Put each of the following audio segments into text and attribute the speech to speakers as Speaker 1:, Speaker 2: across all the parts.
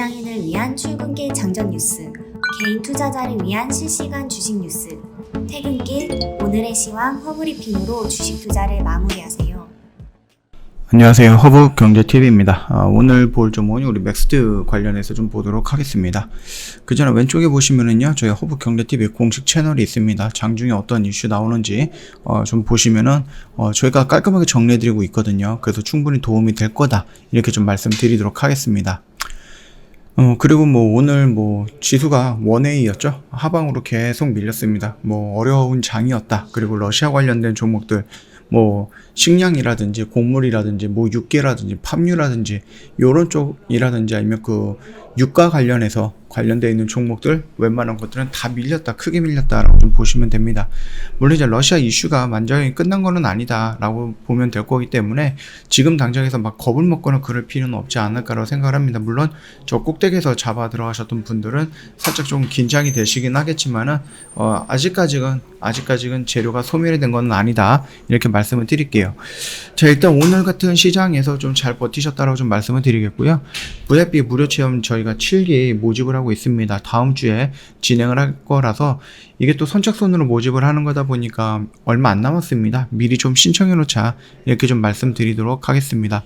Speaker 1: 직장인을 위한 출근길 장전 뉴스, 개인 투자자를 위한 실시간 주식 뉴스, 퇴근길 오늘의 시황 허브리핑으로 주식 투자를 마무리하세요.
Speaker 2: 안녕하세요. 허브경제TV입니다. 오늘 볼 종목은 우리 맥스트 관련해서 좀 보도록 하겠습니다. 그 전에 왼쪽에 보시면은요, 저희 허브경제TV 공식 채널이 있습니다. 장중에 어떤 이슈 나오는지 좀 보시면은 저희가 깔끔하게 정리해드리고 있거든요. 그래서 충분히 도움이 될 거다, 이렇게 좀 말씀드리도록 하겠습니다. 그리고 오늘 지수가 원웨이였죠. 하방으로 계속 밀렸습니다. 어려운 장이었다. 그리고 러시아 관련된 종목들, 식량이라든지 곡물이라든지 육계라든지 팜유라든지 요런 쪽이라든지 아니면 그 유가 관련해서 관련되어 있는 종목들 웬만한 것들은 다 밀렸다, 크게 밀렸다라고 좀 보시면 됩니다. 물론 이제 러시아 이슈가 완전히 끝난 거는 아니다라고 보면 될 거기 때문에 지금 당장에서 막 겁을 먹거나 그럴 필요는 없지 않을까라고 생각을 합니다. 물론 저 꼭대기에서 잡아 들어가셨던 분들은 살짝 좀 긴장이 되시긴 하겠지만은 아직까지는 재료가 소멸된 건 아니다, 이렇게 말씀을 드릴게요. 자, 일단 오늘 같은 시장에서 좀 잘 버티셨다라고 좀 말씀을 드리겠고요. VIP 무료 체험 저희가 7기 모집을 하고 있습니다. 다음 주에 진행을 할 거라서 이게 또 선착순으로 모집을 하는 거다 보니까 얼마 안 남았습니다. 미리 좀 신청해 놓자, 이렇게 좀 말씀드리도록 하겠습니다.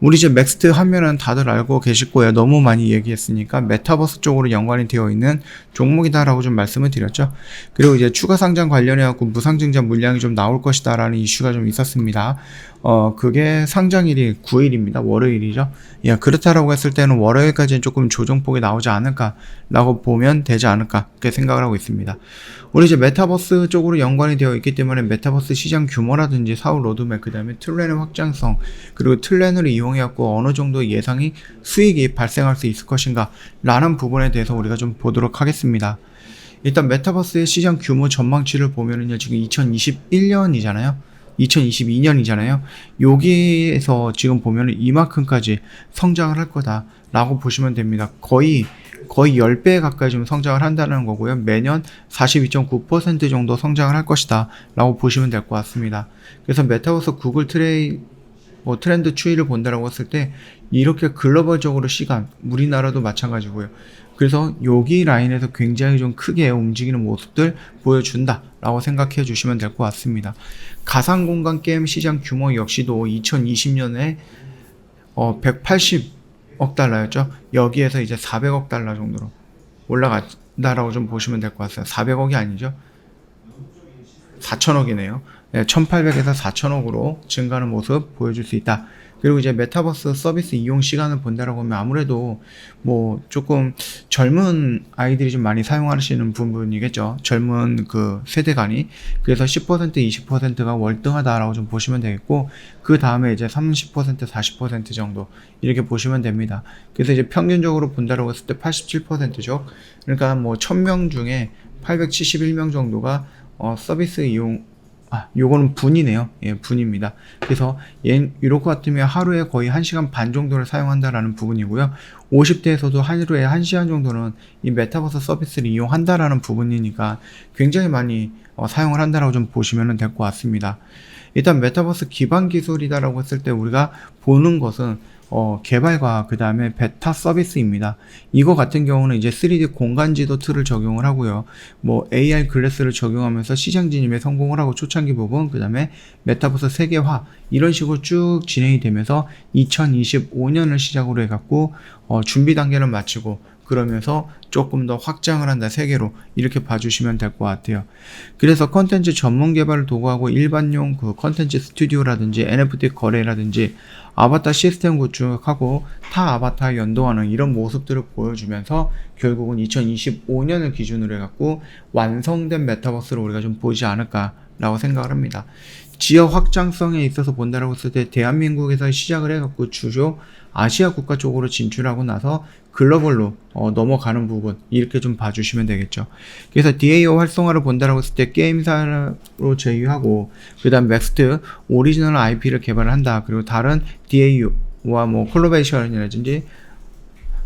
Speaker 2: 우리 이제 맥스트 하면은 다들 알고 계실 거예요. 너무 많이 얘기했으니까 메타버스 쪽으로 연관이 되어 있는 종목이다라고 좀 말씀을 드렸죠. 그리고 이제 추가 상장 관련해갖고 무상증자 물량이 좀 나올 것이다라는 이슈가 좀 있었습니다. 그게 상장일이 9일입니다. 월요일이죠. 예, 그렇다라고 했을 때는 월요일까지는 조금 조정폭이 나오지 않을까라고 보면 되지 않을까, 그렇게 생각을 하고 있습니다. 우리 이제 메타버스 쪽으로 연관이 되어 있기 때문에 메타버스 시장 규모라든지 사후 로드맵, 그 다음에 틀렌의 확장성, 그리고 틀렌을 이용해갖고 어느 정도 예상이 수익이 발생할 수 있을 것인가 라는 부분에 대해서 우리가 좀 보도록 하겠습니다. 일단 메타버스의 시장 규모 전망치를 보면은요, 지금 2021년이잖아요. 2022년이잖아요. 여기에서 지금 보면은 이만큼까지 성장을 할 거다라고 보시면 됩니다. 거의 10배 가까이 좀 성장을 한다는 거고요. 매년 42.9% 정도 성장을 할 것이다 라고 보시면 될 것 같습니다. 그래서 메타버스 구글 트렌드 추이를 본다라고 했을 때 이렇게 글로벌적으로 우리나라도 마찬가지고요. 그래서 여기 라인에서 굉장히 좀 크게 움직이는 모습들 보여준다 라고 생각해 주시면 될 것 같습니다. 가상공간 게임 시장 규모 역시도 2020년에 180억 달러였죠. 여기에서 이제 400억 달러 정도로 올라간다라고 좀 보시면 될 것 같아요. 400억이 아니죠. 4천억이네요. 1800에서 4천억으로 증가하는 모습 보여줄 수 있다. 그리고 이제 메타버스 서비스 이용 시간을 본다라고 하면 아무래도 조금 젊은 아이들이 좀 많이 사용하시는 부분이겠죠. 젊은 그 세대 간이. 그래서 10%, 20%가 월등하다라고 좀 보시면 되겠고, 그 다음에 이제 30%, 40% 정도 이렇게 보시면 됩니다. 그래서 이제 평균적으로 본다라고 했을 때 87%죠. 그러니까 1000명 중에 871명 정도가 서비스 이용, 요거는 분이네요. 예, 분입니다. 그래서 이럴 것 같으면 하루에 거의 1시간 반 정도를 사용한다라는 부분이고요. 50대에서도 하루에 1시간 정도는 이 메타버스 서비스를 이용한다라는 부분이니까 굉장히 많이 사용을 한다라고 좀 보시면 될 것 같습니다. 일단 메타버스 기반 기술이다라고 했을 때 우리가 보는 것은 개발과 그 다음에 베타 서비스입니다. 이거 같은 경우는 이제 3D 공간지도 툴을 적용을 하고요. AR 글래스를 적용하면서 시장 진입에 성공을 하고 초창기 부분, 그 다음에 메타버스 세계화, 이런 식으로 쭉 진행이 되면서 2025년을 시작으로 해갖고 준비 단계를 마치고, 그러면서 조금 더 확장을 한다, 세계로, 이렇게 봐주시면 될 것 같아요. 그래서 컨텐츠 전문 개발을 도구하고 일반용 그 컨텐츠 스튜디오라든지 NFT 거래라든지 아바타 시스템 구축하고 타 아바타 연동하는 이런 모습들을 보여주면서 결국은 2025년을 기준으로 해갖고 완성된 메타버스를 우리가 좀 보지 않을까라고 생각을 합니다. 지역 확장성에 있어서 본다라고 했을 때 대한민국에서 시작을 해갖고 주요 아시아 국가 쪽으로 진출하고 나서 글로벌로 넘어가는 부분, 이렇게 좀 봐주시면 되겠죠. 그래서 DAO 활성화를 본다라고 했을 때 게임사로 제휴하고, 그 다음 맥스트 오리지널 IP를 개발을 한다. 그리고 다른 DAO와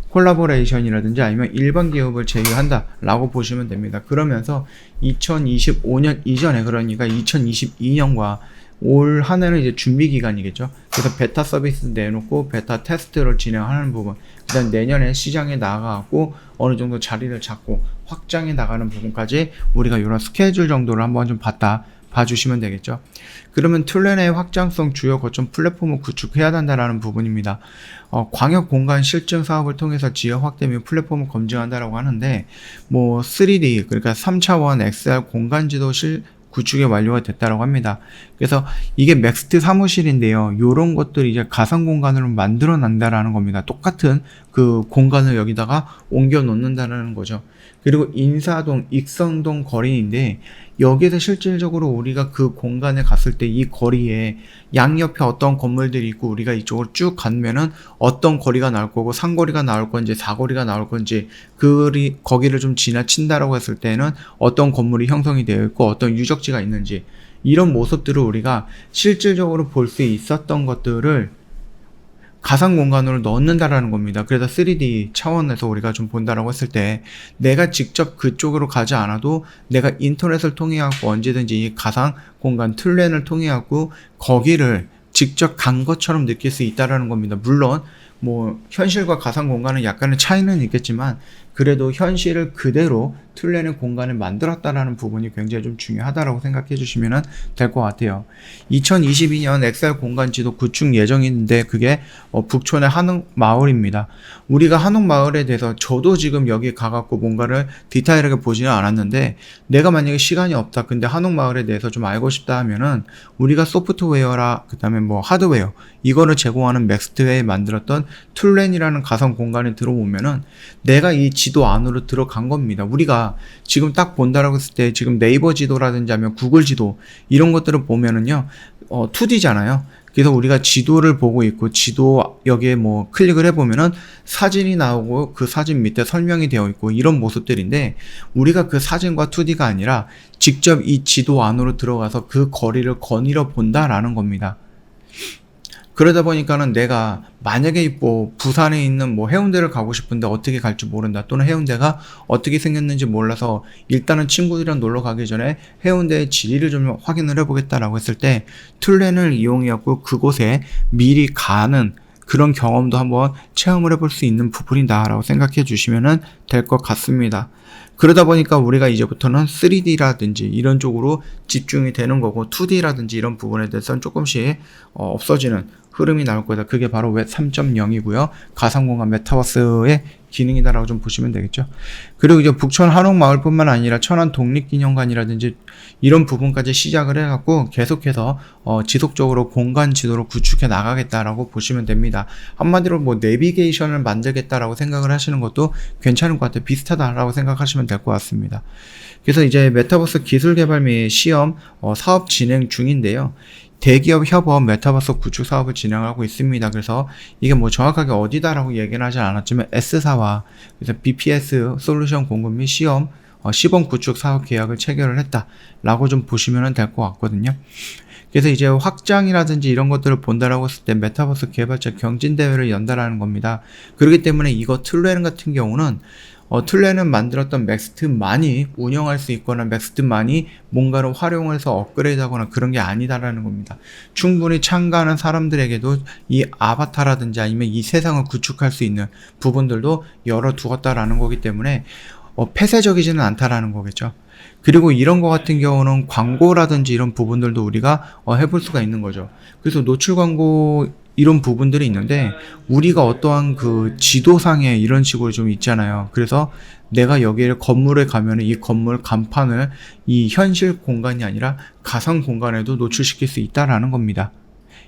Speaker 2: 콜라보레이션이라든지 아니면 일반 기업을 제휴한다 라고 보시면 됩니다. 그러면서 2025년 이전에, 그러니까 2022년과 올 한 해는 이제 준비 기간이겠죠. 그래서 베타 서비스 내놓고 베타 테스트를 진행하는 부분, 그다음 내년에 시장에 나가고 어느 정도 자리를 잡고 확장해 나가는 부분까지 우리가 이런 스케줄 정도를 한번 좀 봐주시면 되겠죠. 그러면 툴렌의 확장성 주요 거점 플랫폼을 구축해야 한다라는 부분입니다. 광역 공간 실증 사업을 통해서 지역 확대 및 플랫폼을 검증한다라고 하는데, 뭐 3D 그러니까 3차원 XR 공간 지도 구축이 완료가 됐다라고 합니다. 그래서 이게 맥스트 사무실인데요. 요런 것들이 이제 가상 공간으로 만들어 난다라는 겁니다. 똑같은 그 공간을 여기다가 옮겨 놓는다라는 거죠. 그리고 인사동, 익선동 거리인데 여기에서 실질적으로 우리가 그 공간에 갔을 때 이 거리에 양옆에 어떤 건물들이 있고 우리가 이쪽으로 쭉 가면은 어떤 거리가 나올 거고 상거리가 나올 건지 사거리가 나올 건지 거기를 좀 지나친다라고 했을 때는 어떤 건물이 형성이 되어 있고 어떤 유적지가 있는지 이런 모습들을 우리가 실질적으로 볼 수 있었던 것들을 가상 공간으로 넣는다라는 겁니다. 그래서 3D 차원에서 우리가 좀 본다라고 했을 때 내가 직접 그쪽으로 가지 않아도 내가 인터넷을 통해 갖고 언제든지 이 가상 공간 툴렌을 통해 갖고 거기를 직접 간 것처럼 느낄 수 있다라는 겁니다. 물론 뭐 현실과 가상 공간은 약간의 차이는 있겠지만 그래도 현실을 그대로 툴렌의 공간을 만들었다라는 부분이 굉장히 좀 중요하다라고 생각해 주시면 될 것 같아요. 2022년 XR 공간 지도 구축 예정인데 그게 북촌의 한옥마을입니다. 우리가 한옥마을에 대해서 저도 지금 여기 가갖고 뭔가를 디테일하게 보지는 않았는데 내가 만약에 시간이 없다 근데 한옥마을에 대해서 좀 알고 싶다 하면은 우리가 소프트웨어라 그 다음에 뭐 하드웨어 이거를 제공하는 맥스트웨어에 만들었던 툴렌이라는 가상 공간에 들어오면은 내가 이 지도 안으로 들어간 겁니다. 우리가 지금 딱 본다라고 했을 때 지금 네이버 지도라든지 하면 구글 지도 이런 것들을 보면은요 2D잖아요. 그래서 우리가 지도를 보고 있고 지도 여기에 뭐 클릭을 해보면은 사진이 나오고 그 사진 밑에 설명이 되어 있고 이런 모습들인데 우리가 그 사진과 2D가 아니라 직접 이 지도 안으로 들어가서 그 거리를 거닐어 본다라는 겁니다. 그러다 보니까는 내가 만약에 뭐 부산에 있는 뭐 해운대를 가고 싶은데 어떻게 갈지 모른다 또는 해운대가 어떻게 생겼는지 몰라서 일단은 친구들이랑 놀러 가기 전에 해운대의 지리를 좀 확인을 해보겠다라고 했을 때 툴렌을 이용해갖고 그곳에 미리 가는 그런 경험도 한번 체험을 해볼 수 있는 부분이다 라고 생각해 주시면 될 것 같습니다. 그러다 보니까 우리가 이제부터는 3D라든지 이런 쪽으로 집중이 되는 거고 2D라든지 이런 부분에 대해서는 조금씩 없어지는 흐름이 나올 거다. 그게 바로 웹 3.0이고요. 가상공간 메타버스의 기능이다라고 좀 보시면 되겠죠. 그리고 이제 북촌 한옥마을뿐만 아니라 천안 독립기념관이라든지 이런 부분까지 시작을 해갖고 계속해서 지속적으로 공간 지도를 구축해 나가겠다라고 보시면 됩니다. 한마디로 뭐 내비게이션을 만들겠다라고 생각을 하시는 것도 괜찮은 것 같아요. 비슷하다라고 생각하시면 될 것 같습니다. 그래서 이제 메타버스 기술 개발 및 시험 사업 진행 중인데요. 대기업 협업 메타버스 구축 사업을 진행하고 있습니다. 그래서 이게 뭐 정확하게 어디다라고 얘기는 하지 않았지만 S사와 그래서 BPS 솔루션 공급 및 시범 구축 사업 계약을 체결을 했다라고 좀 보시면 될 것 같거든요. 그래서 이제 확장이라든지 이런 것들을 본다라고 했을 때 메타버스 개발자 경진대회를 연다라는 겁니다. 그렇기 때문에 이거 툴렌 같은 경우는 툴렌은 만들었던 맥스트만이 운영할 수 있거나 맥스트만이 뭔가를 활용해서 업그레이드하거나 그런 게 아니다라는 겁니다. 충분히 참가하는 사람들에게도 이 아바타라든지 아니면 이 세상을 구축할 수 있는 부분들도 열어두었다라는 거기 때문에 폐쇄적이지는 않다라는 거겠죠. 그리고 이런 거 같은 경우는 광고라든지 이런 부분들도 우리가 해볼 수가 있는 거죠. 그래서 노출 광고 이런 부분들이 있는데 우리가 어떠한 그 지도상에 이런 식으로 좀 있잖아요. 그래서 내가 여기를 건물에 가면 이 건물 간판을 이 현실 공간이 아니라 가상 공간에도 노출시킬 수 있다라는 겁니다.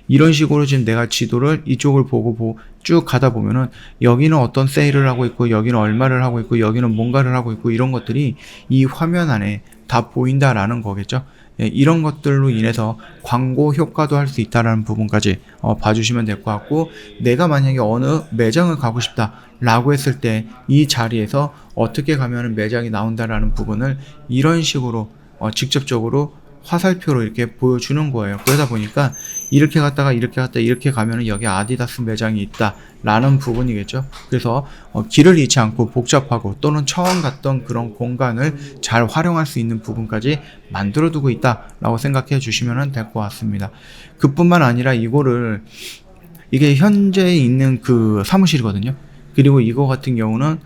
Speaker 2: 이런 식으로 지금 내가 지도를 이쪽을 보고 쭉 가다 보면은 여기는 어떤 세일을 하고 있고 여기는 얼마를 하고 있고 여기는 뭔가를 하고 있고 이런 것들이 이 화면 안에 다 보인다라는 거겠죠. 예, 이런 것들로 인해서 광고 효과도 할 수 있다라는 부분까지 봐주시면 될 것 같고 내가 만약에 어느 매장을 가고 싶다 라고 했을 때 이 자리에서 어떻게 가면 매장이 나온다라는 부분을 이런 식으로 직접적으로 화살표로 이렇게 보여주는 거예요. 그러다 보니까 이렇게 갔다가 이렇게 가면은 여기 아디다스 매장이 있다 라는 부분이겠죠. 그래서 길을 잃지 않고 복잡하고 또는 처음 갔던 그런 공간을 잘 활용할 수 있는 부분까지 만들어 두고 있다 라고 생각해 주시면 될 것 같습니다. 그뿐만 아니라 이게 현재 있는 그 사무실이거든요. 그리고 요거 같은 경우는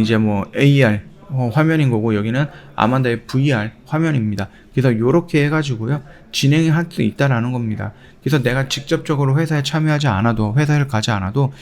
Speaker 2: 이제 뭐 AR 화면인 거고, 여기는 아만다의 VR 화면입니다. 그래서 요렇게 해가지고요 진행을 할 수 있다라는 겁니다. 그래서 내가 직접적으로 회사에 참여하지 않아도, 회사를 가지 않아도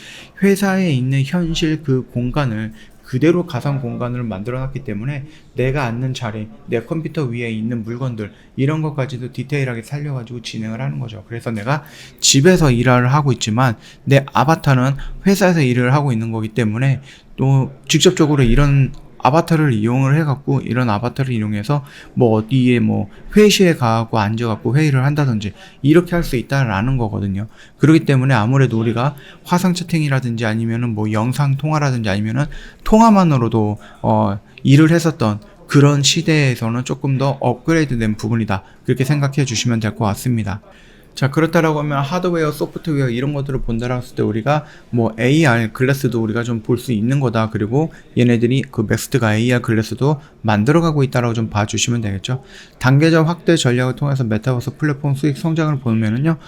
Speaker 2: 회사에 있는 현실 그 공간을 그대로 가상 공간을 만들어 놨기 때문에 내가 앉는 자리, 내 컴퓨터 위에 있는 물건들, 이런 것까지도 디테일하게 살려가지고 진행을 하는 거죠. 그래서 내가 집에서 일을 하고 있지만 내 아바타는 회사에서 일을 하고 있는 거기 때문에 또 직접적으로 이런 아바타를 이용을 해갖고, 이런 아바타를 이용해서 뭐 어디에 뭐 회의실에 가갖고 앉아갖고 회의를 한다든지 이렇게 할 수 있다라는 거거든요. 그렇기 때문에 아무래도 우리가 화상 채팅이라든지 아니면은 뭐 영상 통화라든지 아니면은 통화만으로도 일을 했었던 그런 시대에서는 조금 더 업그레이드 된 부분이다, 그렇게 생각해 주시면 될 것 같습니다. 자, 그렇다라고 하면 하드웨어, 소프트웨어 이런 것들을 본다라고 했을 때 우리가 뭐 AR 글래스도 우리가 좀 볼 수 있는 거다. 그리고 얘네들이 그 맥스트가 AR 글래스도 만들어가고 있다라고 좀 봐주시면 되겠죠. 단계적 확대 전략을 통해서 메타버스 플랫폼 수익 성장을 보면은요,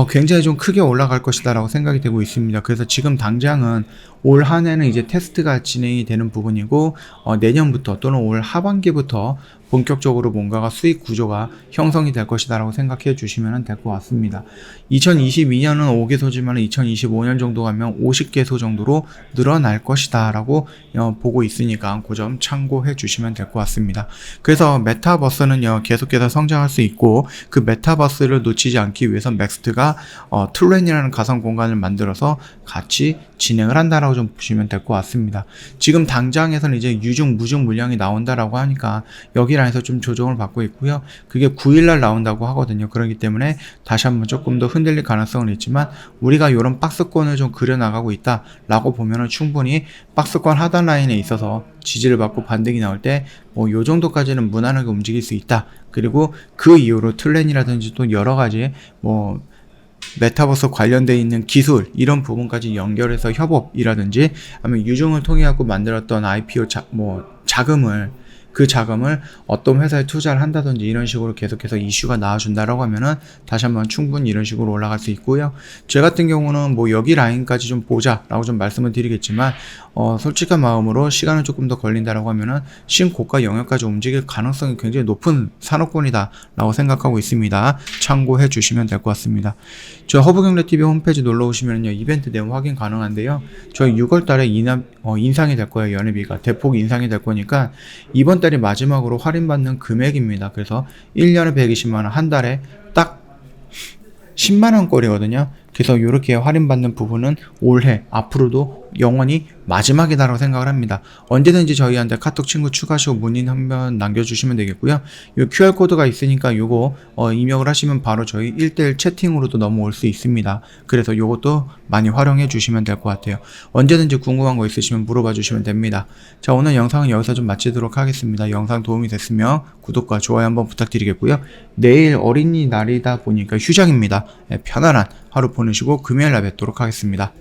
Speaker 2: 굉장히 좀 크게 올라갈 것이다라고 생각이 되고 있습니다. 그래서 지금 당장은 올 한 해는 이제 테스트가 진행이 되는 부분이고, 내년부터 또는 올 하반기부터 본격적으로 뭔가가 수익 구조가 형성이 될 것이다 라고 생각해 주시면 될 것 같습니다. 2022년은 5개소지만 2025년 정도 가면 50개소 정도로 늘어날 것이다 라고 보고 있으니까 그 점 참고해 주시면 될 것 같습니다. 그래서 메타버스는요 계속해서 성장할 수 있고, 그 메타버스를 놓치지 않기 위해서 맥스트가 툴렌이라는 가상 공간을 만들어서 같이 진행을 한다라고 좀 보시면 될 것 같습니다. 지금 당장에서는 이제 유중 무중 물량이 나온다라고 하니까 여기랑 해서 좀 조정을 받고 있고요. 그게 9일날 나온다고 하거든요. 그렇기 때문에 다시 한번 조금 더 흔들릴 가능성은 있지만, 우리가 이런 박스권을 좀 그려나가고 있다라고 보면은 충분히 박스권 하단 라인에 있어서 지지를 받고 반등이 나올 때 뭐 요 정도까지는 무난하게 움직일 수 있다. 그리고 그 이후로 툴렌이라든지 또 여러 가지 뭐 메타버스 관련되어 있는 기술 이런 부분까지 연결해서 협업이라든지 아니면 유중을 통해 갖고 만들었던 IPO 그 자금을 어떤 회사에 투자를 한다든지 이런 식으로 계속해서 이슈가 나와준다라고 하면은 다시 한번 충분히 이런 식으로 올라갈 수 있고요. 제 같은 경우는 뭐 여기 라인까지 좀 보자라고 좀 말씀을 드리겠지만, 솔직한 마음으로 시간은 조금 더 걸린다라고 하면은 신고가 영역까지 움직일 가능성이 굉장히 높은 산업군이다라고 생각하고 있습니다. 참고해 주시면 될 것 같습니다. 저 허브경제TV 홈페이지 놀러 오시면요 이벤트 내용 확인 가능한데요. 저희 6월달에 인상이 될 거예요. 연회비가 대폭 인상이 될 거니까 이번 달이 마지막으로 할인받는 금액입니다. 그래서 1년에 120만원, 한 달에 딱 10만원 꼴이거든요. 그래서 이렇게 할인받는 부분은 올해 앞으로도 영원히 마지막이다라고 생각을 합니다. 언제든지 저희한테 카톡 친구 추가하시고 문의 한번 남겨주시면 되겠고요. 이 QR코드가 있으니까 요거 입력을 하시면 바로 저희 1대1 채팅으로도 넘어올 수 있습니다. 그래서 요것도 많이 활용해 주시면 될 것 같아요. 언제든지 궁금한 거 있으시면 물어봐 주시면 됩니다. 자, 오늘 영상은 여기서 좀 마치도록 하겠습니다. 영상 도움이 됐으면 구독과 좋아요 한번 부탁드리겠고요. 내일 어린이날이다 보니까 휴장입니다. 편안한 하루 보내시고 금요일날 뵙도록 하겠습니다.